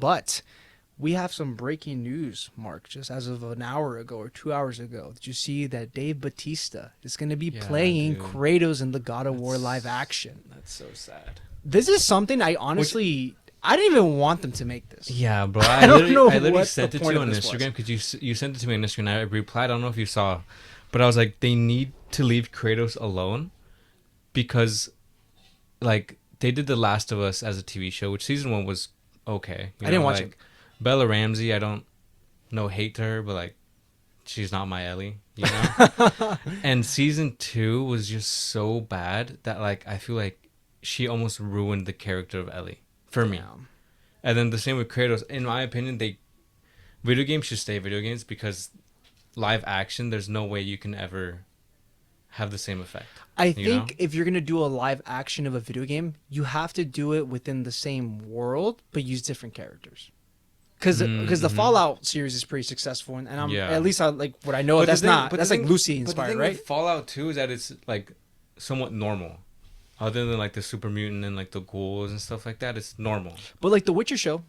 But we have some breaking news, Mark, just as of an hour ago or 2 hours ago. Did you see that Dave Bautista is going to be playing Kratos in the God of War live action? That's so sad. This is something I honestly... I didn't even want them to make this. Yeah, bro. I literally sent it to you on Instagram because you sent it to me on Instagram. I replied. I don't know if you saw, but I was like, they need to leave Kratos alone because, like, they did The Last of Us as a TV show, which season 1 was okay. I didn't watch it. Bella Ramsey, I don't no hate to her, but like, she's not my Ellie, you know. And season 2 was just so bad that like I feel like she almost ruined the character of Ellie. For me. And then the same with Kratos. In my opinion, video games should stay video games because live action, there's no way you can ever have the same effect. I think if you're going to do a live action of a video game, you have to do it within the same world, but use different characters. Because the Fallout series is pretty successful, and I'm at least like what I know. But that's like Lucy inspired, but the thing right? With Fallout 2 is that it's like somewhat normal. Other than like the super mutant and like the ghouls and stuff like that, it's normal. But like the Witcher show,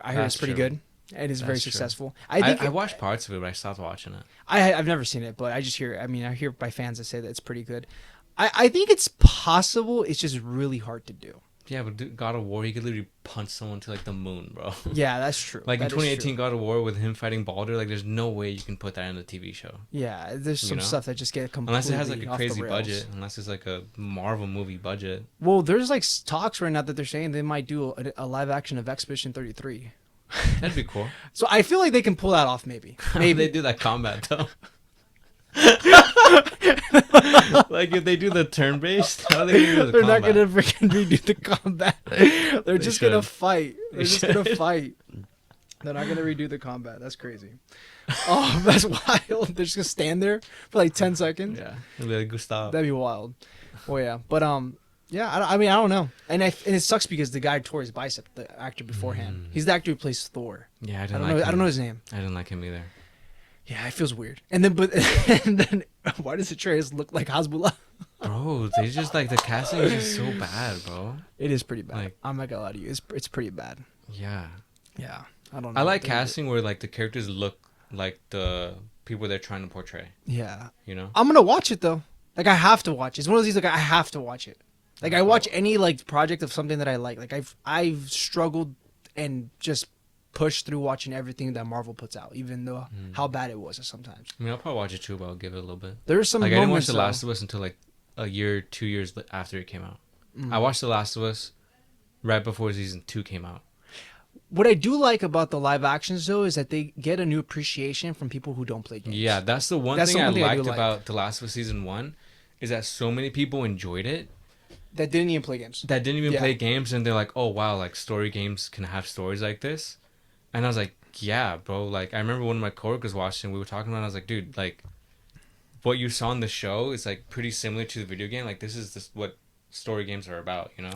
I heard it's pretty good. It is very successful. I watched parts of it, but I stopped watching it. I've never seen it, but I just hear. I mean, I hear by fans that say that it's pretty good. I think it's possible. It's just really hard to do. Yeah, but dude, God of War, he could literally punch someone to like the moon, bro. Yeah, that's true. Like in 2018 God of War with him fighting Baldur, like there's no way you can put that in a TV show. Yeah, there's some stuff that just get completely unless it has like a crazy budget, unless it's like a Marvel movie budget. Well, there's like talks right now that they're saying they might do a live action of Expedition 33. That'd be cool. So I feel like they can pull that off, maybe. They do that combat though. Like if they do the turn-based, how are they gonna do the they're combat? Not gonna freaking redo the combat. They're just gonna fight. They're just gonna fight. They're not gonna redo the combat. That's crazy. Oh, that's wild. They're just gonna stand there for like 10 seconds. Yeah, it'll be like Gustav. That'd be wild. Oh yeah, but yeah. I mean, I don't know, and it sucks because the guy tore his bicep. The actor beforehand, he's the actor who plays Thor. Yeah, I don't know his name. I didn't like him either. Yeah, it feels weird. And then why does Atreus look like Hasbullah? Bro, they just like the casting is just so bad, bro. It is pretty bad. Like, I'm not gonna lie to you. It's pretty bad. Yeah. Yeah. I don't know. I like casting where like the characters look like the people they're trying to portray. Yeah. You know? I'm gonna watch it though. Like I have to watch it. It's one of these like I have to watch it. Like I watch any like project of something that I like. Like I've struggled and just pushed through watching everything that Marvel puts out, even though how bad it was sometimes. I mean, I'll probably watch it too, but I'll give it a little bit. There's some like I didn't watch The though. Last of Us until like a year, 2 years after it came out. I watched The Last of Us right before season 2 came out. What I do like about the live actions though is that they get a new appreciation from people who don't play games. Yeah, that's the one thing I liked about The Last of Us season 1 is that so many people enjoyed it. That didn't even play games. That didn't even play games, and they're like, oh wow, like story games can have stories like this. And I was like, yeah, bro. Like, I remember one of my coworkers watching, we were talking about it, I was like, dude, like, what you saw in the show is, like, pretty similar to the video game. Like, this is just what story games are about, you know?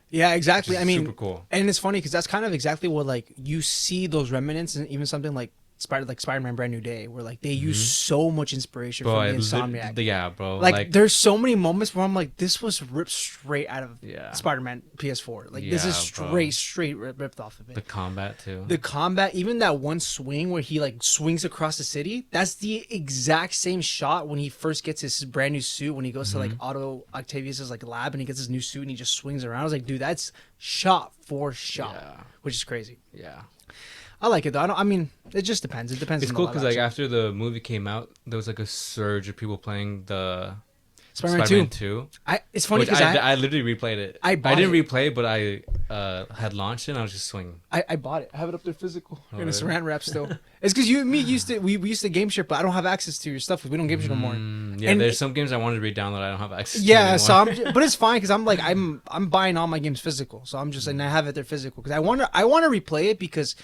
Yeah, exactly. I mean, super cool. And it's funny because that's kind of exactly what, like, you see those remnants in even something like Spider-Man Brand New Day, where, like, they use so much inspiration from the Insomniac. Yeah, bro. Like, there's so many moments where I'm like, this was ripped straight out of Spider-Man PS4. Like, this is straight ripped off of it. The combat, too. The combat, even that one swing where he, like, swings across the city, that's the exact same shot when he first gets his brand new suit, when he goes to, like, Otto Octavius's, like, lab, and he gets his new suit, and he just swings around. I was like, dude, that's shot for shot, which is crazy. Yeah. I like it though. I mean, it just depends. It depends. It's cool because like after the movie came out, there was like a surge of people playing the Spider-Man 2. It's funny because I literally replayed it. I didn't replay it, but I had launched it and I was just swinging. I bought it. I have it up there physical in a saran wrap still. It's because you and me used to game share, but I don't have access to your stuff because we don't game share no more. Yeah, and there's some games I wanted to re-download. I don't have access to anymore. So but it's fine because I'm like I'm buying all my games physical, so I'm just like I have it there physical because I want to replay it because.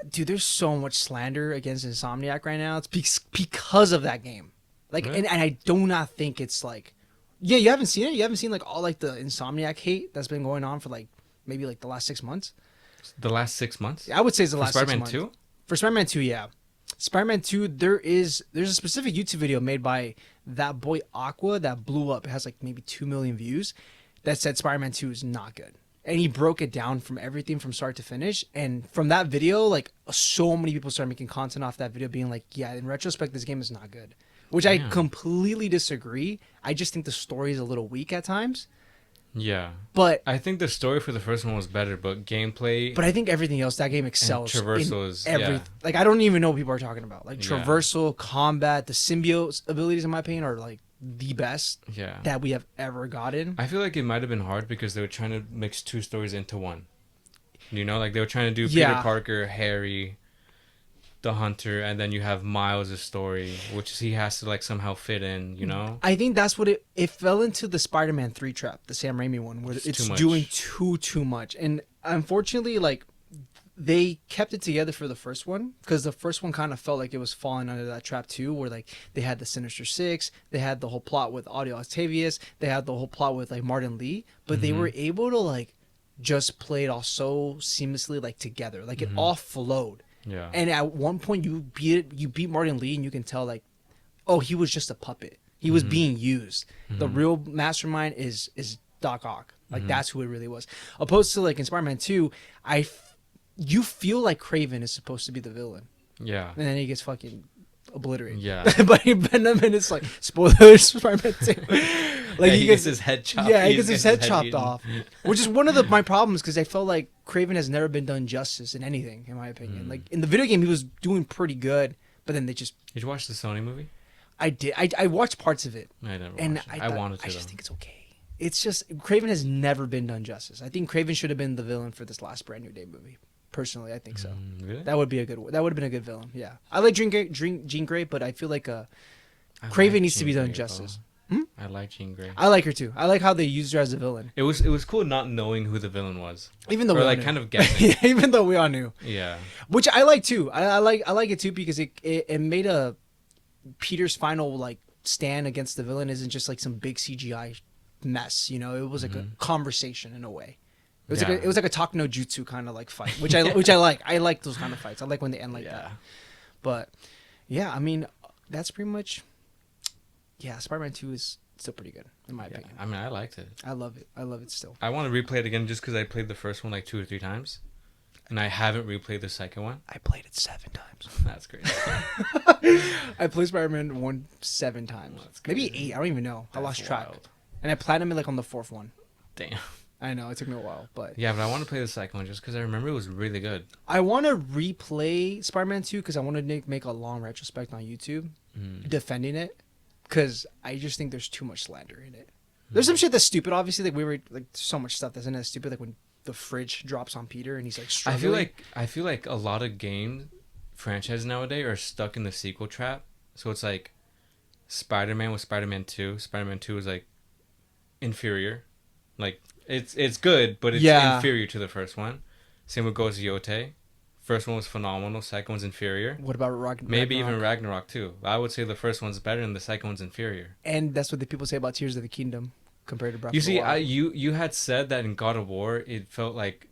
Dude, there's so much slander against Insomniac right now. It's because of that game. Like, and I do not think it's like, yeah, you haven't seen it. You haven't seen like all like the Insomniac hate that's been going on for like maybe like the last 6 months. The last 6 months? Yeah, I would say it's the last 6 months. Spider-Man 2? For Spider-Man 2, yeah. Spider-Man 2, there's a specific YouTube video made by that boy Aqua that blew up. It has like maybe 2 million views that said Spider-Man 2 is not good. and he broke it down from everything from start to finish. And from that video, like so many people started making content off that video, being like, "Yeah, in retrospect, this game is not good," which I completely disagree. I just think the story is a little weak at times. Yeah, but I think the story for the first one was better, but gameplay. But I think everything else, that game excels. Traversal is like I don't even know what people are talking about. Like traversal, yeah. combat, the symbiote abilities, in my opinion, are like the best yeah. that we have ever gotten. I feel like it might have been hard because they were trying to mix two stories into one. You know, like they were trying to do Peter Parker, Harry, the hunter, and then you have Miles' story, which he has to like somehow fit in, you know? I think that's what it fell into the Spider-Man 3 trap, the Sam Raimi one, where it's doing too much. And unfortunately, like, they kept it together for the first one, because the first one kind of felt like it was falling under that trap too, where like they had the Sinister Six, they had the whole plot with Audio Octavius, they had the whole plot with like Martin Lee, but they were able to like just play it all so seamlessly, like together, like it all flowed. Yeah. And at one point you beat Martin Lee, and you can tell like, oh, he was just a puppet. He was being used. The real mastermind is Doc Ock. Like that's who it really was. Opposed to like in Spider-Man 2, you feel like Kraven is supposed to be the villain. Yeah. And then he gets fucking obliterated. Yeah. But Venom, and it's like spoilers for Spider-Man 2. Like he gets his head chopped. Yeah, he gets his head chopped off. Which is one of my problems, because I felt like Kraven has never been done justice in anything, in my opinion. Like in the video game, he was doing pretty good, but then they just. Did you watch the Sony movie? I did. I watched parts of it. I never watched and it. I wanted to. I just think it's okay. It's just Kraven has never been done justice. I think Kraven should have been the villain for this last Brand New Day movie. Personally, I think so. Really? That would have been a good villain. Yeah, I like Jean Grey, but I feel like Kraven needs to be done justice. I like Jean Grey. I like her too. I like how they used her as a villain. It was cool not knowing who the villain was, even though we like knew. Kind of guessing. Yeah, even though we all knew. Yeah, which I like too. I like it too, because it made Peter's final like stand against the villain isn't just like some big CGI mess. You know, it was like a conversation in a way. It was like a talk no jutsu kind of like fight, which I like. I like those kind of fights. I like when they end like that. But yeah, I mean, that's pretty much. Yeah, Spider-Man 2 is still pretty good in my opinion. I mean, I liked it. I love it still. I want to replay it again just because I played the first one like 2 or 3 times, and I haven't replayed the second one. I played it 7 times. That's great. I played Spider-Man 1 7 times. Maybe 8. I don't even know. I lost track. And I platinumed it like on the 4th one. Damn. I know, it took me a while, but yeah, but I want to play the second one just because I remember it was really good. I want to replay Spider-Man 2 because I want to make a long retrospect on YouTube defending it, because I just think there's too much slander in it. There's some shit that's stupid, obviously. Like we were like so much stuff that's in it stupid, like when the fridge drops on Peter and he's like struggling. I feel like a lot of game franchises nowadays are stuck in the sequel trap. So it's like Spider-Man with Spider-Man 2. Spider-Man 2 is like inferior, like. It's good, but it's inferior to the first one. Same with Ghost Yote. First one was phenomenal. Second one's inferior. What about Ragnarok? Maybe even Ragnarok too. I would say the first one's better and the second one's inferior. And that's what the people say about Tears of the Kingdom compared to Breath of the Wild. You had said that in God of War it felt like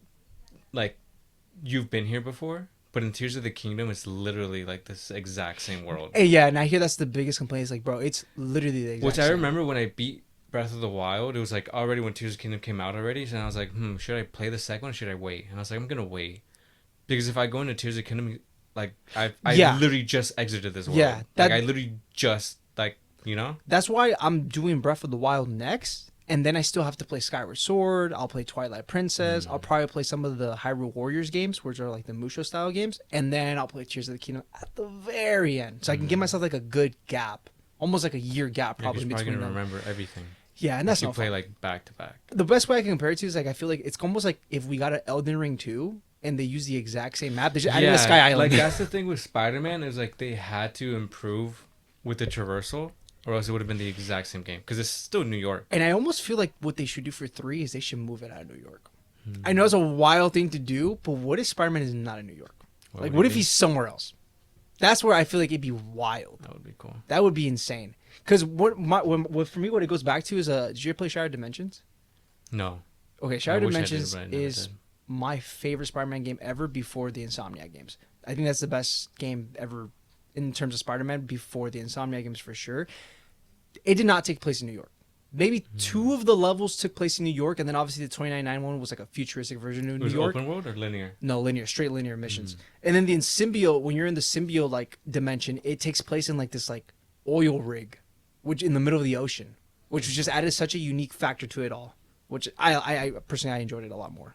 you've been here before, but in Tears of the Kingdom it's literally like this exact same world. Hey, yeah, and I hear that's the biggest complaint. It's like, bro, it's literally the exact same. Which I remember when I beat Breath of the Wild, it was like already when Tears of the Kingdom came out already, so I was like, should I play the second one or should I wait? And I was like, I'm gonna wait, because if I go into Tears of the Kingdom, like I literally just exited this world. Yeah, I literally just That's why I'm doing Breath of the Wild next, and then I still have to play Skyward Sword. I'll play Twilight Princess. I'll probably play some of the Hyrule Warriors games, which are like the Musou style games, and then I'll play Tears of the Kingdom at the very end, so I can give myself like a good gap, almost like a year gap, probably. You're probably gonna remember everything. Yeah, and that's not fun. Like back to back. The best way I can compare it to is like I feel like it's almost like if we got an Elden Ring 2 and they use the exact same map. They just added a Sky Island. Like that's the thing with Spider-Man is like they had to improve with the traversal, or else it would have been the exact same game because it's still New York. And I almost feel like what they should do for 3 is they should move it out of New York. I know it's a wild thing to do, but what if Spider-Man is not in New York? What if he's somewhere else? That's where I feel like it'd be wild. That would be cool. That would be insane. Because for me, what it goes back to is, did you ever play Shattered Dimensions? No. Okay, Shattered Dimensions is my favorite Spider-Man game ever before the Insomniac games. I think that's the best game ever in terms of Spider-Man before the Insomniac games for sure. It did not take place in New York. maybe two of the levels took place in New York, and then obviously the 29.9 one was like a futuristic version of New Was it York. open world or linear? No, linear, straight linear missions. And then the symbiote, when you're in the symbiote like dimension, it takes place in like this like oil rig, which in the middle of the ocean, which was just added such a unique factor to it all. Which I personally I enjoyed it a lot more.